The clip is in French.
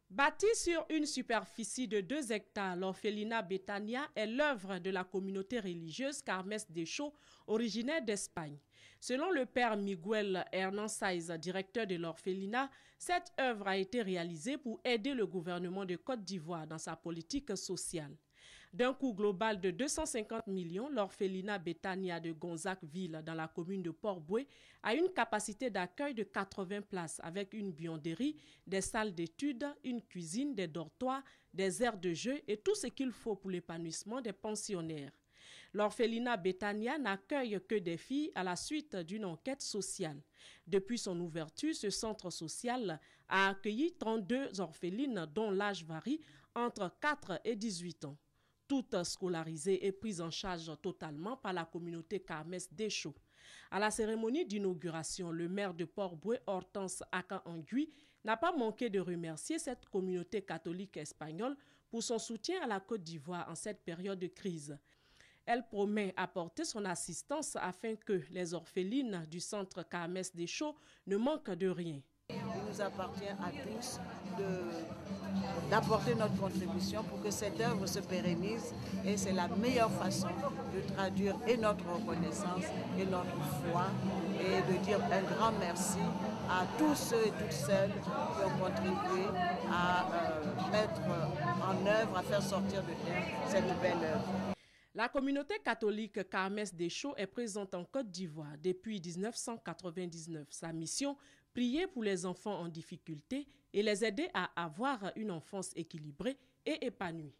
Bâtie sur une superficie de 2 hectares, l'orphelinat Betania est l'œuvre de la communauté religieuse Carmes Deschaux, originaire d'Espagne. Selon le père Miguel Hernan Saiz, directeur de l'orphelinat, cette œuvre a été réalisée pour aider le gouvernement de Côte d'Ivoire dans sa politique sociale. D'un coût global de 250 millions, l'orphelinat Betania de Gonzague-Ville, dans la commune de Port-Bouët, a une capacité d'accueil de 80 places avec une buanderie, des salles d'études, une cuisine, des dortoirs, des aires de jeu et tout ce qu'il faut pour l'épanouissement des pensionnaires. L'orphelinat Betania n'accueille que des filles à la suite d'une enquête sociale. Depuis son ouverture, ce centre social a accueilli 32 orphelines dont l'âge varie entre 4 et 18 ans. Toutes scolarisées et prises en charge totalement par la communauté Carmes Deschaux. À la cérémonie d'inauguration, le maire de Port-Bouët, Hortense Akan-Angui, n'a pas manqué de remercier cette communauté catholique espagnole pour son soutien à la Côte d'Ivoire en cette période de crise. Elle promet apporter son assistance afin que les orphelines du centre Carmes Deschaux ne manquent de rien. Il nous appartient à tous d'apporter notre contribution pour que cette œuvre se pérennise et c'est la meilleure façon de traduire et notre reconnaissance et notre foi et de dire un grand merci à tous ceux et toutes celles qui ont contribué à mettre en œuvre, à faire sortir de terre cette belle œuvre. La communauté catholique Carmes Deschaux est présente en Côte d'Ivoire depuis 1999. Sa mission, prier pour les enfants en difficulté et les aider à avoir une enfance équilibrée et épanouie.